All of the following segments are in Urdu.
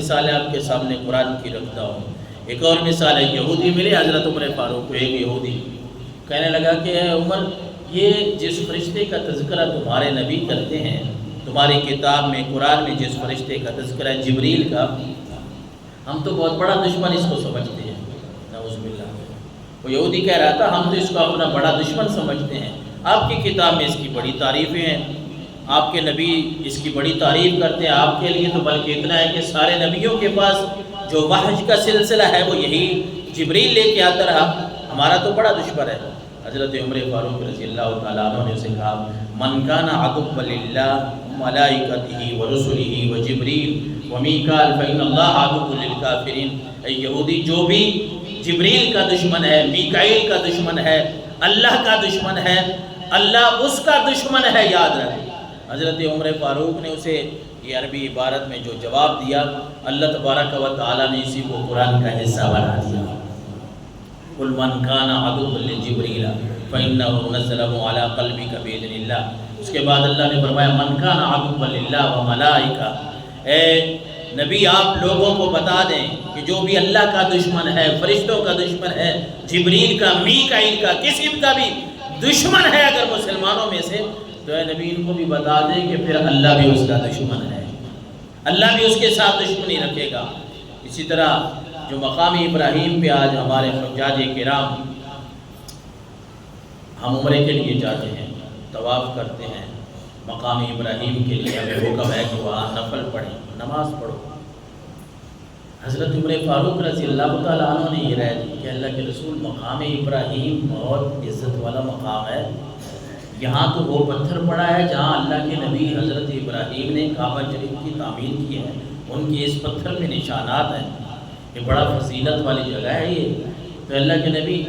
مثال آپ کے سامنے قرآن کی رکھتا ہوں۔ ایک اور مثال ہے، یہودی ملے حضرت عمر فاروق کو، ایک یہودی کہنے لگا کہ اے عمر، یہ جس فرشتے کا تذکرہ تمہارے نبی کرتے ہیں، تمہاری کتاب میں قرآن میں جس فرشتے کا تذکرہ ہے جبریل کا، ہم تو بہت بڑا دشمن اس کو سمجھتے ہیں۔ نعوذ باللہ۔ وہ یہودی کہہ رہا تھا ہم تو اس کو اپنا بڑا دشمن سمجھتے ہیں، آپ کی کتاب میں اس کی بڑی تعریفیں ہیں، آپ کے نبی اس کی بڑی تعریف کرتے ہیں، آپ کے لیے تو بلکہ اتنا ہے کہ سارے نبیوں کے پاس جو وحی کا سلسلہ ہے وہ یہی جبریل لے کے آتا رہا، ہمارا تو بڑا دشمن ہے۔ حضرت عمر فاروق رضی اللہ تعالیٰ عنہ نے اسے کہا من کان عدو للہ ملائکتہ ورسلہ وجبریل ومیکال فإن اللہ عدو للکافرین۔ اے یہودی، جو بھی جبریل کا دشمن ہے، میکائیل کا دشمن ہے، اللہ کا دشمن ہے، اللہ اس کا دشمن ہے، یاد رکھیں۔ حضرت عمر فاروق نے اسے یہ عربی عبارت میں جو جواب دیا، اللہ تبارک و تعالیٰ نے اسی کو قرآن کا حصہ بنا دیا۔ قل من کان عدوا لجبریل فإنه نزله على قلبك بإذن اللہ۔ اس کے بعد اللہ نے فرمایا من کان عدوا للہ وملائکہ، اے نبی آپ لوگوں کو بتا دیں کہ جو بھی اللہ کا دشمن ہے، فرشتوں کا دشمن ہے، جبریل کا، میکائیل کا، کسی کا بھی دشمن ہے اگر مسلمانوں میں سے، تو اے نبی ان کو بھی بتا دیں کہ پھر اللہ بھی اس کا دشمن ہے، اللہ بھی اس کے ساتھ دشمنی رکھے گا۔ اسی طرح جو مقام ابراہیم پہ آج ہمارے حجاج کرام ہم عمرے کے لیے جاتے ہیں، طواف کرتے ہیں، مقام ابراہیم کے لیے ہمیں حکم ہے کہ وہاں نفل پڑھیں، نماز پڑھو۔ حضرت عمر فاروق رضی اللہ تعالیٰ عنہ نے یہ رائے دی کہ اللہ کے رسول، مقام ابراہیم بہت عزت والا مقام ہے، یہاں تو وہ پتھر پڑا ہے جہاں اللہ کے نبی حضرت ابراہیم نے کعبہ شریف کی تعمیر کی ہے، ان کی اس پتھر میں نشانات ہیں، یہ بڑا فضیلت والی جگہ ہے یہ۔ تو اللہ کے نبی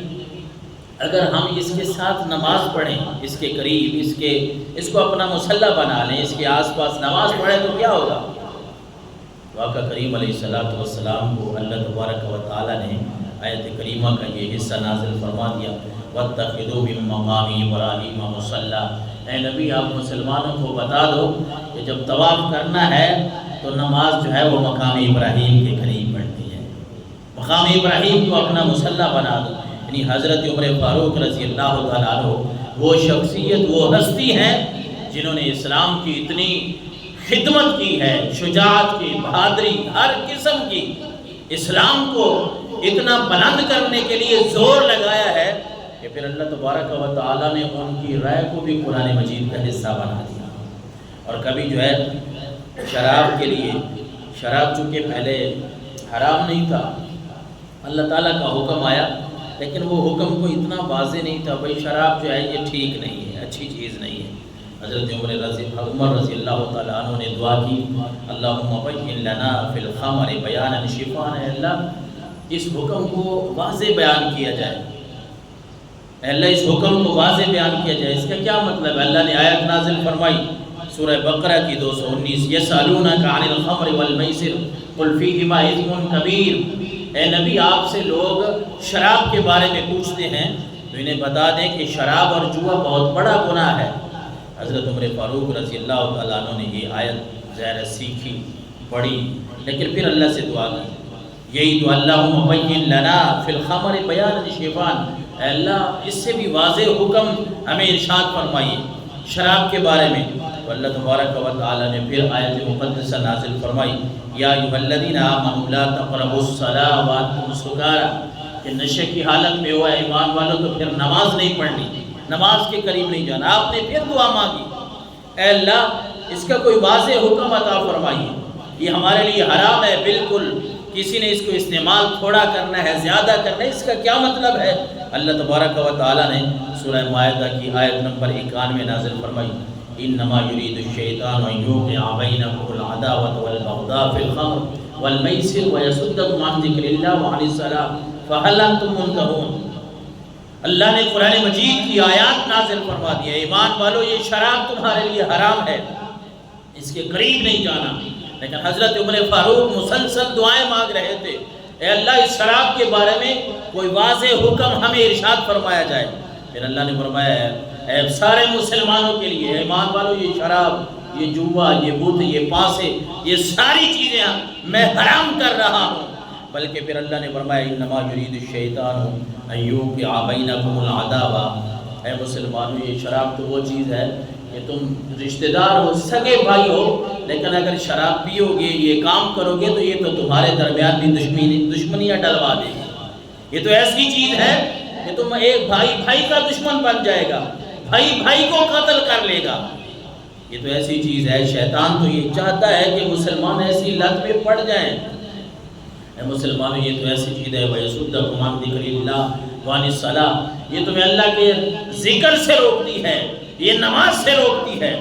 اگر ہم اس کے ساتھ نماز پڑھیں، اس کے قریب اس کو اپنا مصلی بنا لیں، اس کے آس پاس نماز پڑھیں تو کیا ہوگا؟ آقا کریم علیہ السلام کو اللہ تبارک و تعالیٰ نے آیت کریمہ کا یہ حصہ نازل فرما دیا، وَاتَّخِذُوا مِن مَّقَامِ إِبْرَاهِيمَ مُصَلًّى۔ اے نبی آپ مسلمانوں کو بتا دو کہ جب طواف کرنا ہے تو نماز جو ہے وہ مقام ابراہیم کے قریب پڑھتی ہے، مقام ابراہیم کو اپنا مصلی بنا دو۔ یعنی حضرت عمر فاروق رضی اللہ تعالیٰ عنہ وہ شخصیت، وہ ہستی ہیں جنہوں نے اسلام کی اتنی خدمت کی ہے، شجاعت کی، بہادری، ہر قسم کی، اسلام کو اتنا بلند کرنے کے لیے زور لگایا ہے کہ پھر اللہ تبارک و تعالیٰ نے ان کی رائے کو بھی قرآن مجید کا حصہ بنا دیا۔ اور کبھی جو ہے شراب کے لیے، شراب چونکہ پہلے حرام نہیں تھا، اللہ تعالیٰ کا حکم آیا، لیکن وہ حکم کو اتنا واضح نہیں تھا، بھائی شراب جو ہے یہ ٹھیک نہیں ہے، اچھی چیز نہیں ہے۔ حضرت عمر رضی اللہ تعالیٰ عنہ نے دعا کی، اللہم بین لنا فی الخمر بیانا شفاء، اے اللہ اس حکم کو واضح بیان کیا جائے، اے اللہ اس حکم کو واضح بیان کیا جائے۔ اس کا کیا مطلب ہے؟ اللہ نے آیت نازل فرمائی سورہ بقرہ کی 219، یسألونک عن الخمر والمیسر قل فیہما اثم کبیر۔ اے نبی آپ سے لوگ شراب کے بارے میں پوچھتے ہیں تو انہیں بتا دیں کہ شراب اور جوا بہت بڑا گناہ ہے۔ حضرت عمر فاروق رضی اللہ تعالیٰ عنہ نے یہ آیت ظاہر سیکھی، پڑھی، لیکن پھر اللہ سے دعا کی، یہی تو اللہم بین لنا فی الخمر بیانا شفاء، اے اللہ اس سے بھی واضح حکم ہمیں ارشاد فرمائیے شراب کے بارے میں۔ تو اللہ تبارک و تعالیٰ نے پھر آیت مقدسہ نازل فرمائی، یا ایھا الذین آمنوا لا تقربوا الصلاۃ وانتم سکارى، کہ نشے کی حالت میں ہوا ایمان والوں تو پھر نماز نہیں پڑھنی، نماز کے قریب نہیں جانا۔ آپ نے پھر دعا مانگی، اے اللہ اس کا کوئی واضح حکم عطا فرمائیے، یہ ہمارے لیے حرام ہے بالکل، کسی نے اس کو استعمال تھوڑا کرنا ہے، زیادہ کرنا ہے، اس کا کیا مطلب ہے؟ اللہ تبارک و تعالیٰ نے سورہ مائدہ کی آیت نمبر 91 نازل فرمائی، انما یرید الشیطان ان یوقع بینکم العداوۃ والبغضاء فی الخمر والمیسر ویصدکم عن ذکر اللہ وعن الصلاۃ فہل انتم منتہون۔ اللہ نے قرآن مجید کی آیات نازل فرما دی ہے، ایمان والو یہ شراب تمہارے لیے حرام ہے، اس کے قریب نہیں جانا۔ لیکن حضرت عمر فاروق مسلسل دعائیں مانگ رہے تھے، اے اللہ اس شراب کے بارے میں کوئی واضح حکم ہمیں ارشاد فرمایا جائے۔ پھر اللہ نے فرمایا اے سارے مسلمانوں کے لیے، ایمان والو یہ شراب یہ جوا، یہ بت، یہ پاسے، یہ ساری چیزیں میں حرام کر رہا ہوں۔ بلکہ پھر اللہ نے فرمایا انما یرید الشیطان ان یوقع بینکم العداوۃ، اے مسلمانوں یہ شراب تو وہ چیز ہے کہ تم رشتہ دار ہو، سگے بھائی ہو، لیکن اگر شراب پیو گے، یہ کام کرو گے تو یہ تو تمہارے درمیان بھی دشمنیاں ڈلوا دے گی۔ یہ تو ایسی چیز ہے کہ تم ایک بھائی کا دشمن بن جائے گا، بھائی کو قتل کر لے گا۔ یہ تو ایسی چیز ہے، شیطان تو یہ چاہتا ہے کہ مسلمان ایسی لت میں پڑ جائیں۔ اے مسلمانوں یہ تو ایسی چیز ہے وَيَصُدَّكُمْ عَنْ ذِكْرِ اللَّهِ وَعَنِ الصَّلَاةِ، یہ تمہیں اللہ کے ذکر سے روکتی ہے، یہ نماز سے روکتی ہے۔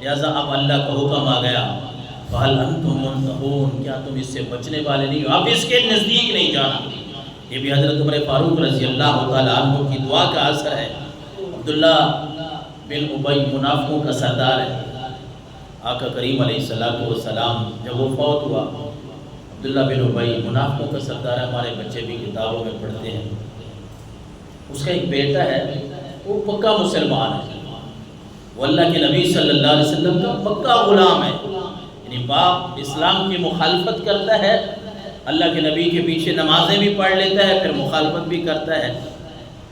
لہذا اب اللہ کا حکم آ گیا فَهَلْ أَنْتُمْ مُنْتَهُونَ، کیا تم اس سے بچنے والے نہیں ہو؟ اب اس کے نزدیک نہیں جانا۔ یہ بھی حضرت عمر فاروق رضی اللہ تعالیٰ عنہ کی دعا کا اثر ہے۔ عبداللہ بن ابی منافقوں کا سردار ہے۔ آقا کریم علیہ السلام جب وہ فوت ہوا، عبداللہ بن ابی منافقوں کا سردار ہے، ہمارے بچے بھی کتابوں میں پڑھتے ہیں۔ اس کا ایک بیٹا ہے، وہ پکا مسلمان ہے، وہ اللہ کے نبی صلی اللہ علیہ وسلم کا پکا غلام ہے۔ یعنی باپ اسلام کی مخالفت کرتا ہے، اللہ کے نبی کے پیچھے نمازیں بھی پڑھ لیتا ہے، پھر مخالفت بھی کرتا ہے،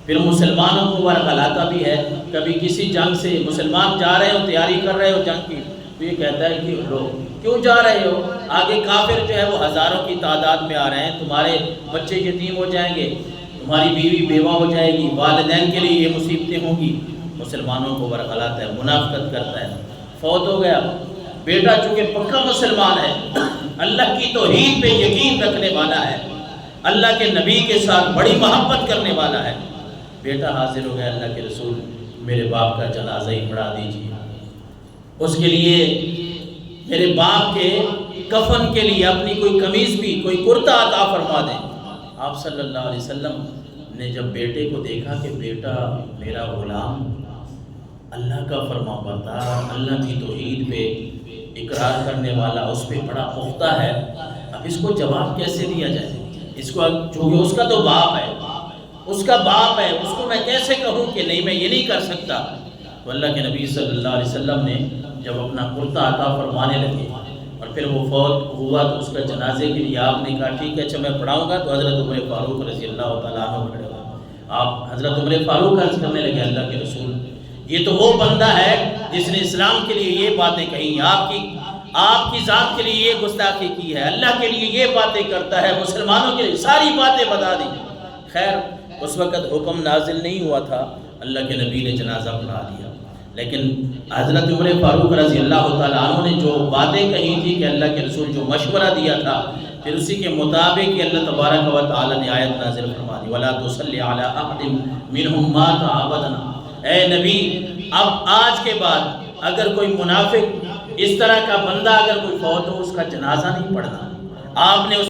پھر مسلمانوں کو ورغلاتا بھی ہے۔ کبھی کسی جنگ سے مسلمان جا رہے ہو، تیاری کر رہے ہو جنگ کی، تو یہ کہتا ہے کہ لوگ کیوں جا رہے ہو؟ آگے کافر جو ہے وہ ہزاروں کی تعداد میں آ رہے ہیں، تمہارے بچے یتیم ہو جائیں گے، تمہاری بیوی بیوہ ہو جائے گی، والدین کے لیے یہ مصیبتیں ہوں گی۔ مسلمانوں کو ورغلاتا ہے، منافقت کرتا ہے۔ فوت ہو گیا بیٹا، چونکہ پکا مسلمان ہے، اللہ کی توحید پہ یقین رکھنے والا ہے، اللہ کے نبی کے ساتھ بڑی محبت کرنے والا ہے۔ بیٹا حاضر ہو گیا، اللہ کے رسول میرے باپ کا جنازہ ہی پڑھا دیجیے، اس کے لیے میرے باپ کے کفن کے لیے اپنی کوئی قمیض بھی، کوئی کرتا عطا فرما دیں۔ آپ صلی اللہ علیہ وسلم نے جب بیٹے کو دیکھا کہ بیٹا میرا غلام اللہ کا فرما بردار، اللہ کی توحید پہ اقرار کرنے والا، اس پہ بڑا پختہ ہے، اب اس کو جواب کیسے دیا جائے؟ اس کو چونکہ اس کا تو باپ ہے، اس کا باپ ہے، اس کو میں کیسے کہوں کہ نہیں میں یہ نہیں کر سکتا؟ تو اللہ کے نبی صلی اللہ علیہ وسلم نے جب اپنا کرتا عطا فرمانے لگے اور پھر وہ فوت ہوا تو اس کا جنازے کے لیے آپ نے کہا ٹھیک ہے اچھا میں پڑھاؤں گا، تو حضرت عمر فاروق رضی اللہ تعالیٰ عنہ کھڑے ہوئے۔ آپ حضرت عمر فاروق عرض کرنے لگے اللہ کے رسول یہ تو وہ بندہ ہے جس نے اسلام کے لیے یہ باتیں کہی، آپ کی ذات کے لیے یہ گستاخی کی ہے، اللہ کے لیے یہ باتیں کرتا ہے، مسلمانوں کے لیے ساری باتیں بتا دی۔ خیر اس وقت حکم نازل نہیں ہوا تھا، اللہ کے نبی نے جنازہ پڑھا دیا، لیکن حضرت عمر فاروق رضی اللہ تعالیٰ عنہ نے جو باتیں کہی تھی کہ اللہ کے رسول جو مشورہ دیا تھا، پھر اسی کے مطابق کہ اللہ تبارک و تعالیٰ نے آیت نازل فرما دی وَلَا تُصَلِّ عَلَىٰ أَحَدٍ مِّنْهُمْ مَاتَ أَبَدًا۔ اے نبی اب آج کے بعد اگر کوئی منافق اس طرح کا بندہ اگر کوئی فوت ہو، اس کا جنازہ نہیں پڑھنا۔ آپ نے